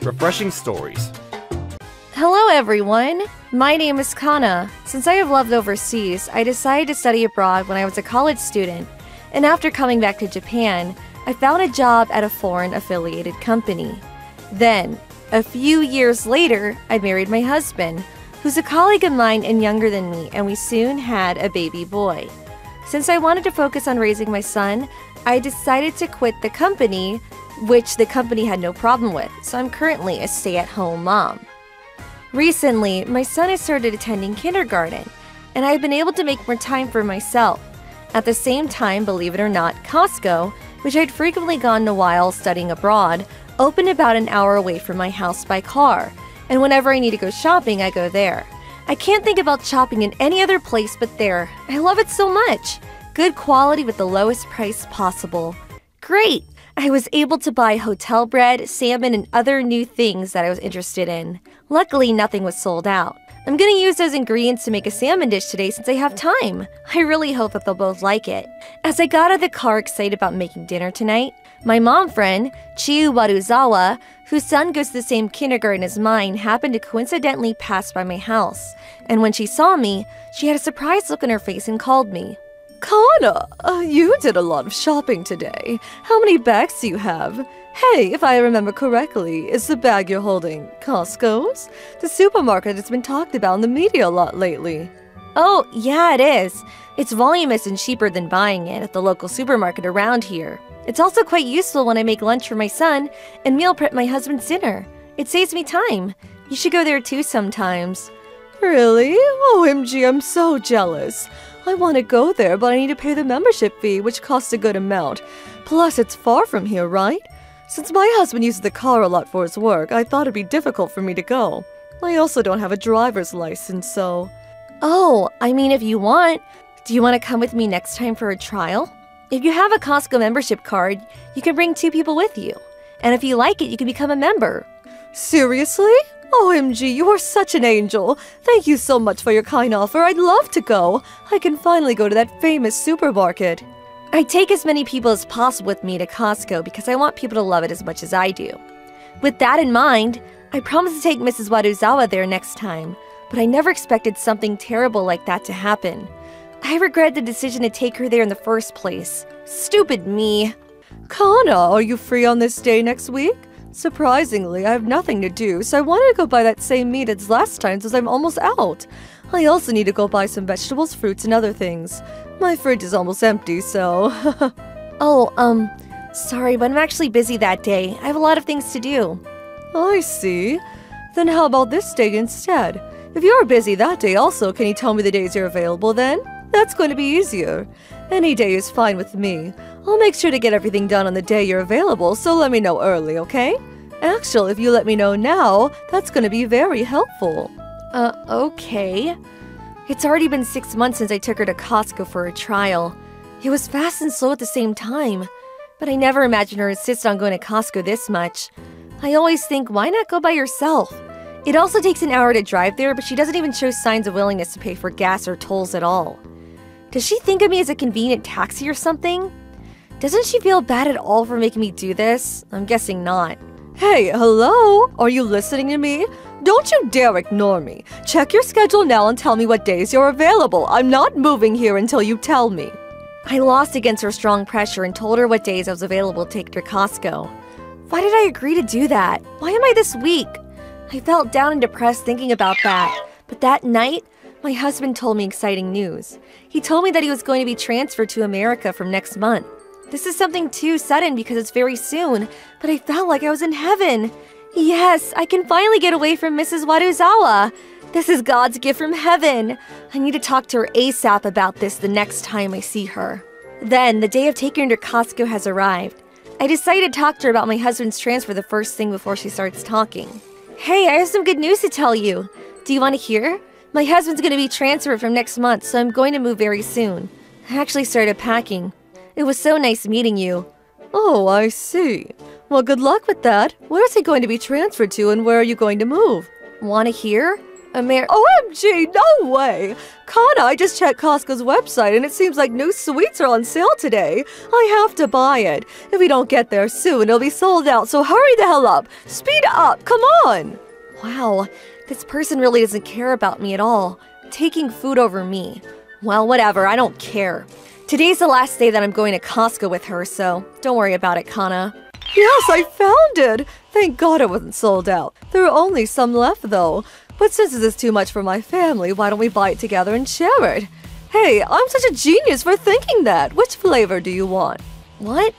refreshing stories. Hello everyone! My name is Kana. Since I have lived overseas, I decided to study abroad when I was a college student, and after coming back to Japan, I found a job at a foreign-affiliated company. Then, a few years later, I married my husband, who's a colleague of mine and younger than me, and we soon had a baby boy. Since I wanted to focus on raising my son, I decided to quit the company, which the company had no problem with, so I'm currently a stay-at-home mom. Recently, my son has started attending kindergarten, and I've been able to make more time for myself. At the same time, believe it or not, Costco, which I'd frequently gone to while studying abroad, opened about an hour away from my house by car, and whenever I need to go shopping, I go there. I can't think about shopping in any other place but there. I love it so much. Good quality with the lowest price possible. Great! I was able to buy hotel bread, salmon, and other new things that I was interested in. Luckily, nothing was sold out. I'm gonna use those ingredients to make a salmon dish today since I have time. I really hope that they'll both like it. As I got out of the car excited about making dinner tonight, my mom friend, Chiyu Waruzawa, whose son goes to the same kindergarten as mine, happened to coincidentally pass by my house. And when she saw me, she had a surprised look on her face and called me. Kana, you did a lot of shopping today. How many bags do you have? Hey, if I remember correctly, is the bag you're holding Costco's? The supermarket has been talked about in the media a lot lately. Oh, yeah, it is. It's voluminous and cheaper than buying it at the local supermarket around here. It's also quite useful when I make lunch for my son and meal prep my husband's dinner. It saves me time. You should go there too sometimes. Really? OMG, I'm so jealous. I want to go there, but I need to pay the membership fee, which costs a good amount. Plus, it's far from here, right? Since my husband uses the car a lot for his work, I thought it'd be difficult for me to go. I also don't have a driver's license, so... Oh, I mean, if you want, do you want to come with me next time for a trial? If you have a Costco membership card, you can bring 2 people with you. And if you like it, you can become a member. Seriously? OMG, you are such an angel. Thank you so much for your kind offer. I'd love to go. I can finally go to that famous supermarket. I take as many people as possible with me to Costco because I want people to love it as much as I do. With that in mind, I promise to take Mrs. Waruzawa there next time, but I never expected something terrible like that to happen. I regret the decision to take her there in the first place. Stupid me. Kana, are you free on this day next week? Surprisingly, I have nothing to do, so I wanted to go buy that same meat as last time since I'm almost out. I also need to go buy some vegetables, fruits, and other things. My fridge is almost empty, so... Sorry, but I'm actually busy that day. I have a lot of things to do. I see. Then how about this day instead? If you're busy that day also, can you tell me the days you're available then? That's going to be easier. Any day is fine with me. I'll make sure to get everything done on the day you're available, so let me know early, okay? Actually, if you let me know now, that's going to be very helpful. Okay. It's already been 6 months since I took her to Costco for a trial. It was fast and slow at the same time. But I never imagined her insist on going to Costco this much. I always think, why not go by yourself? It also takes an hour to drive there, but she doesn't even show signs of willingness to pay for gas or tolls at all. Does she think of me as a convenient taxi or something? Doesn't she feel bad at all for making me do this? I'm guessing not. Hey, hello? Are you listening to me? Don't you dare ignore me. Check your schedule now and tell me what days you're available. I'm not moving here until you tell me. I lost against her strong pressure and told her what days I was available to take her to Costco. Why did I agree to do that? Why am I this weak? I felt down and depressed thinking about that. But that night, my husband told me exciting news. He told me that he was going to be transferred to America from next month. This is something too sudden because it's very soon, but I felt like I was in heaven. Yes, I can finally get away from Mrs. Waruzawa. This is God's gift from heaven. I need to talk to her ASAP about this the next time I see her. Then, the day of taking her to Costco has arrived. I decided to talk to her about my husband's transfer the first thing before she starts talking. Hey, I have some good news to tell you. Do you want to hear? My husband's going to be transferred from next month, so I'm going to move very soon. I actually started packing. It was so nice meeting you. Oh, I see. Well, good luck with that. Where is he going to be transferred to and where are you going to move? Want to hear? OMG, no way! Kana, I just checked Costco's website and it seems like new sweets are on sale today. I have to buy it. If we don't get there soon, it'll be sold out, so hurry the hell up! Speed up, come on! Wow, this person really doesn't care about me at all. Taking food over me. Well, whatever, I don't care. Today's the last day that I'm going to Costco with her, so don't worry about it, Kana. Yes, I found it! Thank God it wasn't sold out. There are only some left, though. But since this is too much for my family, why don't we buy it together and share it? Hey, I'm such a genius for thinking that. Which flavor do you want? What?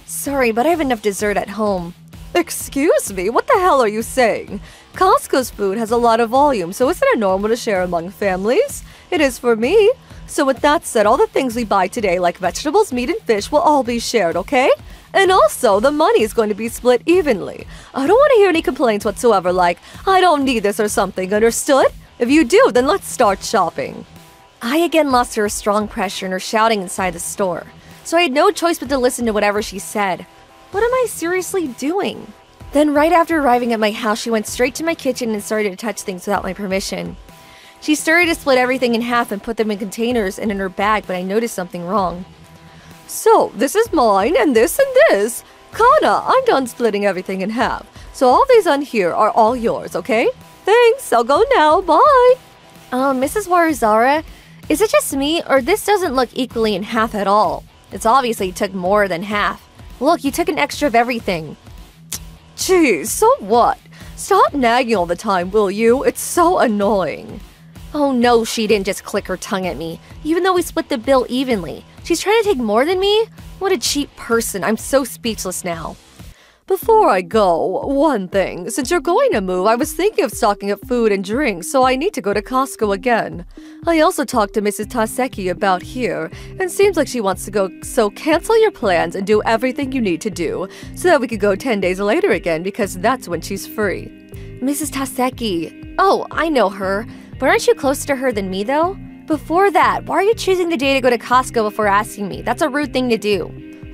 Sorry, but I have enough dessert at home. Excuse me, what the hell are you saying? Costco's food has a lot of volume, so isn't it normal to share among families? It is for me. So with that said, all the things we buy today, like vegetables, meat, and fish, will all be shared, okay? And also, the money is going to be split evenly. I don't want to hear any complaints whatsoever like, I don't need this or something, understood? If you do, then let's start shopping. I again lost her strong pressure and her shouting inside the store, so I had no choice but to listen to whatever she said. What am I seriously doing? Then right after arriving at my house, she went straight to my kitchen and started to touch things without my permission. She started to split everything in half and put them in containers and in her bag, but I noticed something wrong. So, this is mine, and this, and this. Kana, I'm done splitting everything in half. So all these on here are all yours, okay? Thanks, I'll go now, bye. Mrs. Waruzawa, is it just me, or this doesn't look equally in half at all? It's obviously took more than half. Look, you took an extra of everything. Geez, so what? Stop nagging all the time, will you? It's so annoying. Oh no, she didn't just click her tongue at me, even though we split the bill evenly. She's trying to take more than me? What a cheap person. I'm so speechless now. Before I go, one thing. Since you're going to move, I was thinking of stocking up food and drinks, so I need to go to Costco again. I also talked to Mrs. Taseki about here, and seems like she wants to go, so cancel your plans and do everything you need to do, so that we could go 10 days later again, because that's when she's free. Mrs. Taseki. Oh, I know her. But aren't you closer to her than me, though? Before that, why are you choosing the day to go to Costco before asking me? That's a rude thing to do.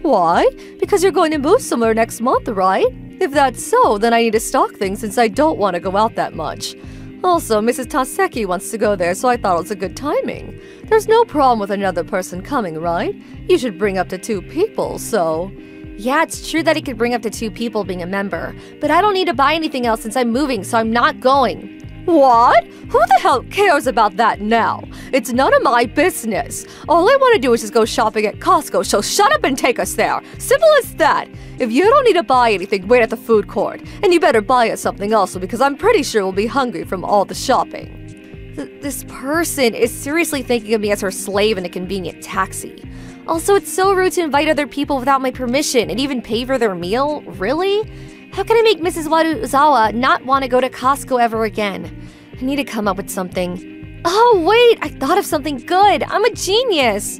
Why? Because you're going to move somewhere next month, right? If that's so, then I need to stock things since I don't want to go out that much. Also, Mrs. Taseki wants to go there, so I thought it was a good timing. There's no problem with another person coming, right? You should bring up to 2 people, so... Yeah, it's true that he could bring up to 2 people being a member, but I don't need to buy anything else since I'm moving, so I'm not going. What? Who the hell cares about that now? It's none of my business. All I want to do is just go shopping at Costco, so shut up and take us there. Simple as that. If you don't need to buy anything, wait at the food court. And you better buy us something also because I'm pretty sure we'll be hungry from all the shopping. This person is seriously thinking of me as her slave in a convenient taxi. Also, it's so rude to invite other people without my permission and even pay for their meal? Really? How can I make Mrs. Waruzawa not want to go to Costco ever again? I need to come up with something. Oh, wait! I thought of something good! I'm a genius!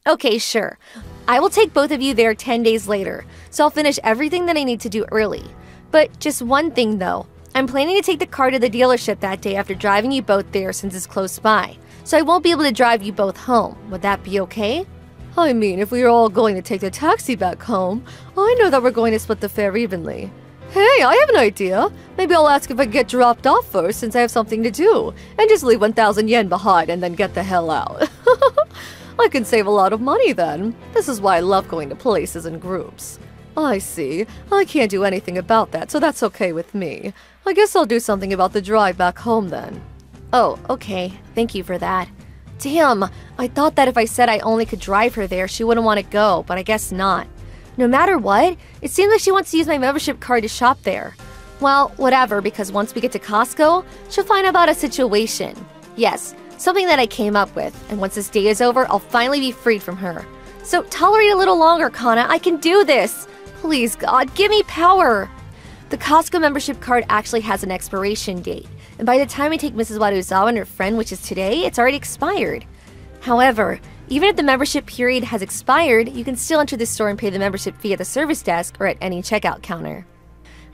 Okay, sure. I will take both of you there 10 days later, so I'll finish everything that I need to do early. But just one thing, though. I'm planning to take the car to the dealership that day after driving you both there since it's close by, so I won't be able to drive you both home. Would that be okay? I mean, if we are all going to take the taxi back home, I know that we're going to split the fare evenly. Hey, I have an idea. Maybe I'll ask if I can get dropped off first since I have something to do, and just leave 1,000 yen behind and then get the hell out. I can save a lot of money then. This is why I love going to places in groups. I see. I can't do anything about that, so that's okay with me. I guess I'll do something about the drive back home then. Oh, okay. Thank you for that. Damn, I thought that if I said I only could drive her there, she wouldn't want to go, but I guess not. No matter what, it seems like she wants to use my membership card to shop there. Well, whatever, because once we get to Costco, she'll find out about a situation. Yes, something that I came up with, and once this day is over, I'll finally be freed from her. So tolerate a little longer, Kana. I can do this. Please, God, give me power. The Costco membership card actually has an expiration date, and by the time I take Mrs. Waruzawa and her friend, which is today, it's already expired. However, even if the membership period has expired, you can still enter the store and pay the membership fee at the service desk or at any checkout counter.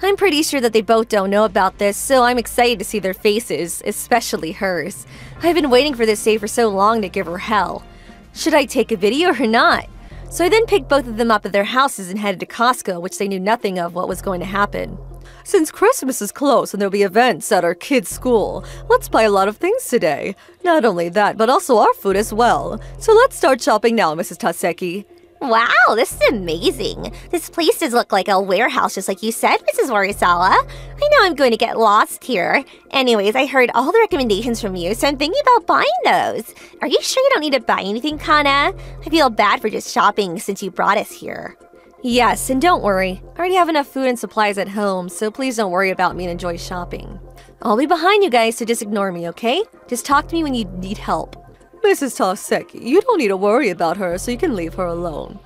I'm pretty sure that they both don't know about this, so I'm excited to see their faces, especially hers. I've been waiting for this day for so long to give her hell. Should I take a video or not? So I then picked both of them up at their houses and headed to Costco, which they knew nothing of what was going to happen. Since Christmas is close and there'll be events at our kids' school, let's buy a lot of things today. Not only that, but also our food as well. So let's start shopping now, Mrs. Taseki. Wow, this is amazing. This place does look like a warehouse, just like you said, Mrs. Warisawa. I know I'm going to get lost here. Anyways, I heard all the recommendations from you, so I'm thinking about buying those. Are you sure you don't need to buy anything, Kana? I feel bad for just shopping since you brought us here. Yes, and don't worry. I already have enough food and supplies at home, so please don't worry about me and enjoy shopping. I'll be behind you guys, so just ignore me, okay? Just talk to me when you need help. Mrs. Taseki, you don't need to worry about her, so you can leave her alone.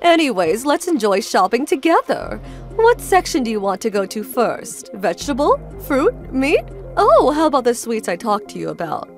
Anyways, let's enjoy shopping together. What section do you want to go to first? Vegetable? Fruit? Meat? Oh, how about the sweets I talked to you about?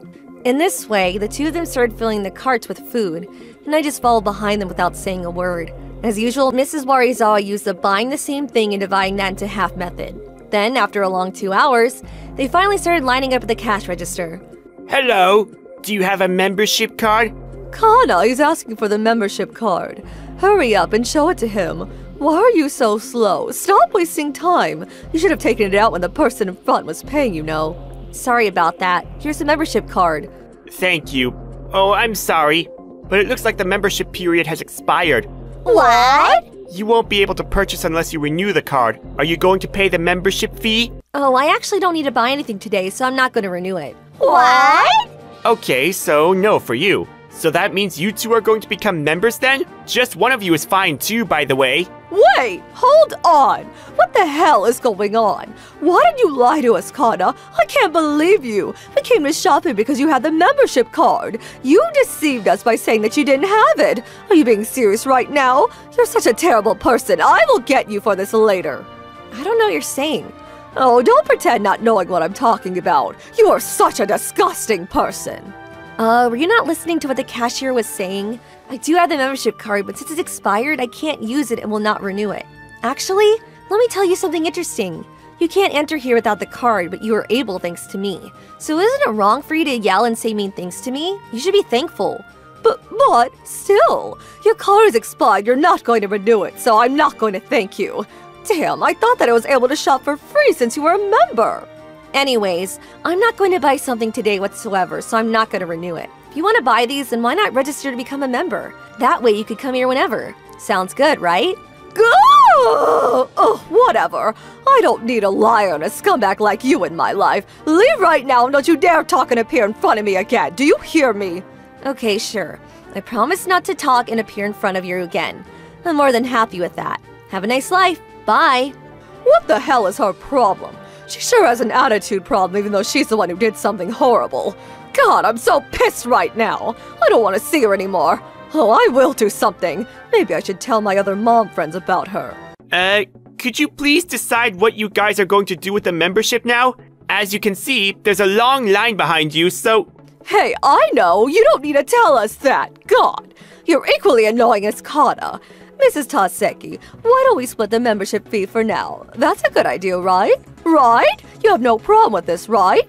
In this way, the two of them started filling the carts with food, and I just followed behind them without saying a word. As usual, Mrs. Warizawa used the buying the same thing and dividing that into half method. Then, after a long 2 hours, they finally started lining up at the cash register. Hello, do you have a membership card? Kana, he's asking for the membership card. Hurry up and show it to him. Why are you so slow? Stop wasting time. You should have taken it out when the person in front was paying, you know. Sorry about that. Here's the membership card. Thank you. Oh, I'm sorry, but it looks like the membership period has expired. What? You won't be able to purchase unless you renew the card. Are you going to pay the membership fee? Oh, I actually don't need to buy anything today, so I'm not going to renew it. What? Okay, so no for you. So that means you two are going to become members then? Just one of you is fine too, by the way. Wait, hold on. What the hell is going on? Why did you lie to us, Kana? I can't believe you. We came to shopping because you had the membership card. You deceived us by saying that you didn't have it. Are you being serious right now? You're such a terrible person. I will get you for this later. I don't know what you're saying. Oh, don't pretend not knowing what I'm talking about. You are such a disgusting person. Were you not listening to what the cashier was saying? I do have the membership card, but since it's expired, I can't use it and will not renew it. Actually, let me tell you something interesting. You can't enter here without the card, but you are able thanks to me. So isn't it wrong for you to yell and say mean things to me? You should be thankful. But still, your card is expired. You're not going to renew it, so I'm not going to thank you. Damn, I thought that I was able to shop for free since you were a member. Anyways, I'm not going to buy something today whatsoever, so I'm not going to renew it. If you want to buy these, then why not register to become a member? That way you could come here whenever. Sounds good, right? Oh, whatever. I don't need a liar and a scumbag like you in my life. Leave right now and don't you dare talk and appear in front of me again. Do you hear me? Okay, sure. I promise not to talk and appear in front of you again. I'm more than happy with that. Have a nice life. Bye. What the hell is her problem? She sure has an attitude problem even though she's the one who did something horrible. God, I'm so pissed right now. I don't want to see her anymore. Oh, I will do something. Maybe I should tell my other mom friends about her. Could you please decide what you guys are going to do with the membership now? As you can see, there's a long line behind you, so... Hey, I know. You don't need to tell us that. God, you're equally annoying as Kana. Mrs. Taseki, why don't we split the membership fee for now? That's a good idea, right? Right? You have no problem with this, right?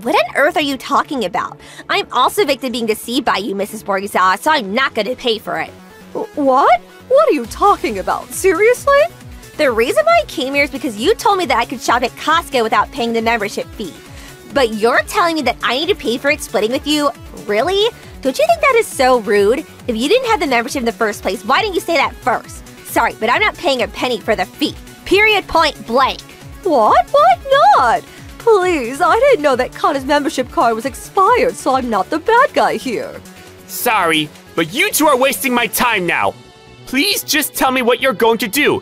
What on earth are you talking about? I'm also victim being deceived by you, Mrs. Borgisawa, so I'm not going to pay for it. What? What are you talking about? Seriously? The reason why I came here is because you told me that I could shop at Costco without paying the membership fee. But you're telling me that I need to pay for it splitting with you? Really? Don't you think that is so rude? If you didn't have the membership in the first place, why didn't you say that first? Sorry, but I'm not paying a penny for the fee. Period, point blank. What? Why not? Please, I didn't know that Kana's membership card was expired, so I'm not the bad guy here. Sorry, but you two are wasting my time now. Please just tell me what you're going to do.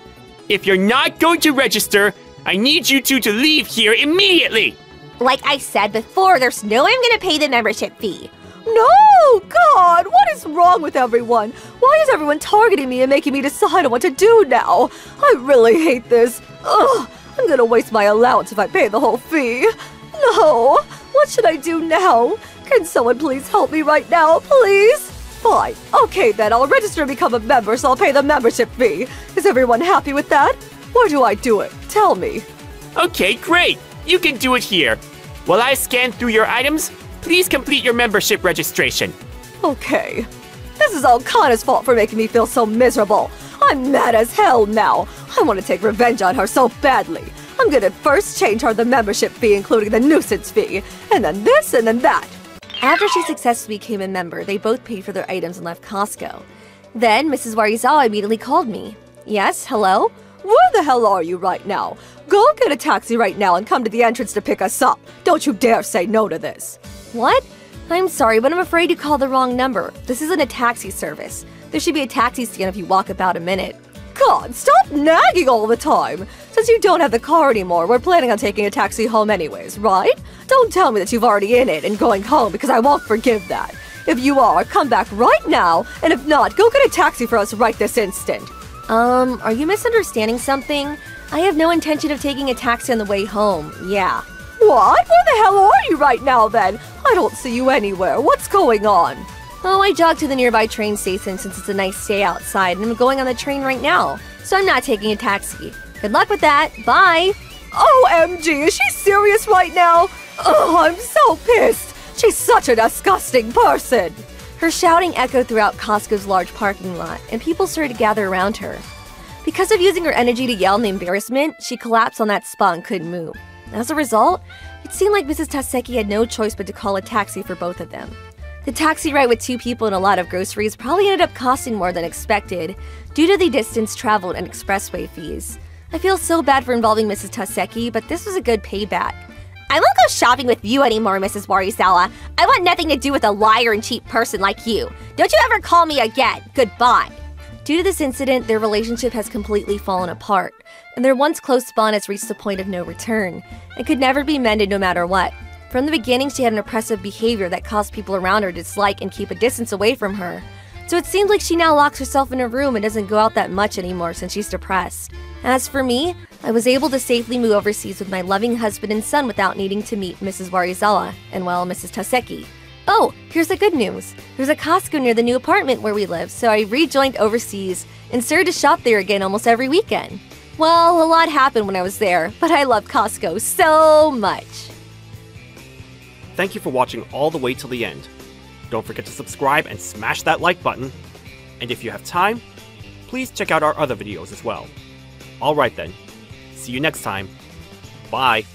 If you're not going to register, I need you two to leave here immediately. Like I said before, there's no way I'm going to pay the membership fee. No! God, what is wrong with everyone? Why is everyone targeting me and making me decide on what to do now? I really hate this. Ugh, I'm gonna waste my allowance if I pay the whole fee. No! What should I do now? Can someone please help me right now, please? Fine. Okay then, I'll register and become a member, so I'll pay the membership fee. Is everyone happy with that? Where do I do it? Tell me. Okay, great. You can do it here. While I scan through your items, please complete your membership registration. Okay. This is all Kana's fault for making me feel so miserable. I'm mad as hell now. I want to take revenge on her so badly. I'm gonna first change her the membership fee, including the nuisance fee, and then this, and then that. After she successfully became a member, they both paid for their items and left Costco. Then Mrs. Warizawa immediately called me. Yes, hello? Where the hell are you right now? Go get a taxi right now and come to the entrance to pick us up. Don't you dare say no to this. What? I'm sorry, but I'm afraid you called the wrong number. This isn't a taxi service. There should be a taxi stand if you walk about a minute. God, stop nagging all the time! Since you don't have the car anymore, we're planning on taking a taxi home anyways, right? Don't tell me that you've already in it and going home because I won't forgive that. If you are, come back right now, and if not, go get a taxi for us right this instant. Are you misunderstanding something? I have no intention of taking a taxi on the way home, yeah. What? Where the hell are you right now then? I don't see you anywhere. What's going on? Oh, I jogged to the nearby train station since it's a nice day outside, and I'm going on the train right now, so I'm not taking a taxi. Good luck with that. Bye! OMG, is she serious right now? Oh, I'm so pissed. She's such a disgusting person. Her shouting echoed throughout Costco's large parking lot, and people started to gather around her. Because of using her energy to yell in the embarrassment, she collapsed on that spot and couldn't move. As a result, it seemed like Mrs. Taseki had no choice but to call a taxi for both of them. The taxi ride with 2 people and a lot of groceries probably ended up costing more than expected due to the distance traveled and expressway fees. I feel so bad for involving Mrs. Taseki, but this was a good payback. I won't go shopping with you anymore, Mrs. Warizawa. I want nothing to do with a liar and cheap person like you. Don't you ever call me again. Goodbye. Due to this incident, their relationship has completely fallen apart, and their once close bond has reached the point of no return, and could never be mended no matter what. From the beginning, she had an oppressive behavior that caused people around her to dislike and keep a distance away from her. So it seems like she now locks herself in a room and doesn't go out that much anymore since she's depressed. As for me, I was able to safely move overseas with my loving husband and son without needing to meet Mrs. Warizawa and, well, Mrs. Taseki. Oh, here's the good news. There's a Costco near the new apartment where we live, so I rejoined overseas and started to shop there again almost every weekend. Well, a lot happened when I was there, but I love Costco so much. Thank you for watching all the way till the end. Don't forget to subscribe and smash that like button. And if you have time, please check out our other videos as well. Alright then, see you next time. Bye.